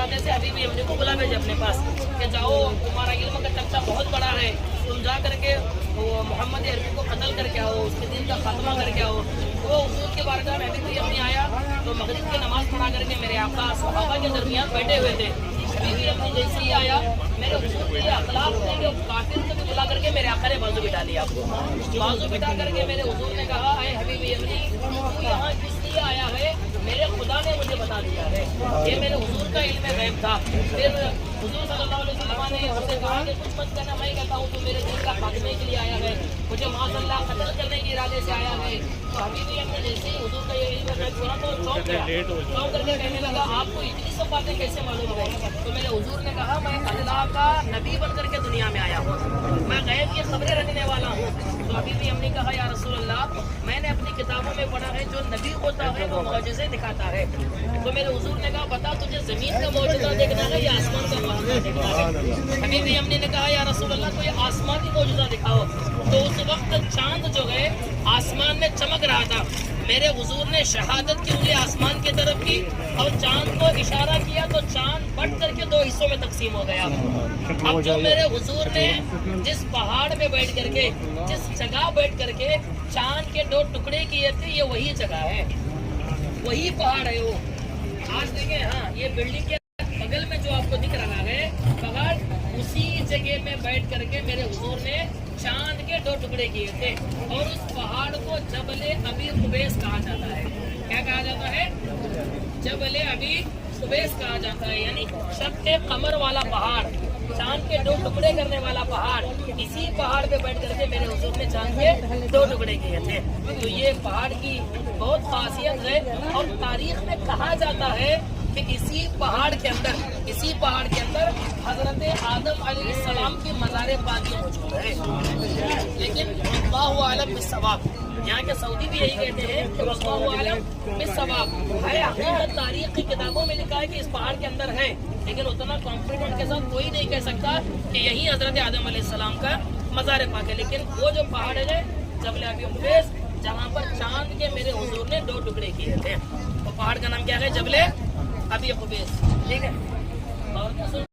ارادے سے ابھی بھی ہم نے کو بلا بھیجے اپنے پاس کہ جاؤ تمہارا علم کا چرچا بہت بڑا ہے، تم جا کر کے وہ محمد عربی کو قتل کر کے آؤ، اس کے دین کا خاتمہ کر کے آؤ۔ وہ حضور کے بارگاہ میں ابھی بھی ہم نے آیا تو مغرب کی نماز پڑھا کر کے میرے آقا صحابہ کے درمیان بیٹھے ہوئے تھے۔ ابھی بھی ہم نے جیسے ہی آیا میرے حضور کے اخلاق تھے کہ کافر کو بھی بلا کر کے میرے آقا نے بازو بٹھا لیا، بازو بٹھا کر کے میرے حضور نے کہا اے حبیبی امری تو یہاں کس لیے آیا ہے؟ میرے خدا نے مجھے بتا دیا ہے۔ یہ میرے حضور کا علم غیب تھا۔ پھر حضور صلی اللہ علیہ وسلم نے مجھ سے کہا کہ کچھ مت کہنا، میں کہتا ہوں تو میرے دین کا خاتمے کے لیے آیا ہے، مجھے معاذ اللہ قتل کرنے کے ارادے سے آیا ہے۔ تو حبیبی ہم نے جیسے ہی حضور کا یہ علم غیب سنا تو چونک گیا، چونک کر کے کہنے لگا آپ کو اتنی سب باتیں کیسے معلوم ہے؟ تو میرے حضور نے کہا میں اللہ کا نبی بن کر کے دنیا میں آیا ہوں، میں غیب کی خبریں رکھنے والا ہوں۔ تو ابھی بھی ہم نے کہا یا رسول اللہ میں نے اپنی کتابوں میں پڑھا ہے جو نبی ہوتا ہے وہ معجزے دکھاتا ہے۔ تو میرے حضور نے کہا بتا تجھے زمین کا معجزہ دیکھنا ہے یا آسمان کا معجزہ دیکھنا ہے؟ ابھی بھی ہم نے کہا یا رسول اللہ تو یہ آسمانی معجزہ دکھاؤ۔ تو اس وقت چاند جو ہے آسمان میں چمک رہا تھا، میرے حضور نے شہادت کی انگلی آسمان کی طرف کی اور چاند کو اشارہ کیا تو چاند بٹ کر کے دو حصوں میں تقسیم ہو گیا۔ اب جو میرے حضور نے جس پہاڑ میں بیٹھ کر کے جس جگہ بیٹھ کر کے چاند کے دو ٹکڑے کیے تھے یہ وہی جگہ ہے، وہی پہاڑ ہے۔ وہ آج دیکھیں ہاں یہ بلڈنگ کے بغل میں جو آپ کو دکھ رہا ہے پہاڑ، اسی جگہ میں بیٹھ کر کے میرے حضور نے چاند کے دو ٹکڑے کیے تھے۔ اور اس پہاڑ کو جبل ابی قبیس کہا جاتا ہے۔ کیا کہا جاتا ہے؟ جبل ابی قبیس کہا جاتا ہے، یعنی شق قمر والا پہاڑ، چاند کے دو ٹکڑے کرنے والا پہاڑ۔ اسی پہاڑ پہ بیٹھ کر کے میرے حضور نے چاند کے دو ٹکڑے کیے تھے۔ تو یہ پہاڑ کی بہت خاصیت ہے اور تاریخ میں کہا جاتا ہے کہ اسی پہاڑ کے اندر حضرت آدم علیہ السلام کی مزار پاک موجود ہے۔ لیکن اللہ عالم بالصواب، یہاں کے سعودی بھی یہی کہتے ہیں کہ اللہ عالم بالصواب ہے۔ حقیقت تاریخ کی کتابوں میں لکھا ہے کہ اس پہاڑ کے اندر ہے، لیکن اتنا کانفیڈنٹ کے ساتھ کوئی نہیں کہہ سکتا کہ یہی حضرت آدم علیہ السلام کا مزار پاک ہے۔ لیکن وہ جو پہاڑ ہے جبل ابی قبیس، جہاں پر چاند کے میرے حضور نے دو ٹکڑے کیے تھے، وہ پہاڑ کا نام کیا ہے؟ جبل ابی قبیس، ٹھیک ہے۔ اور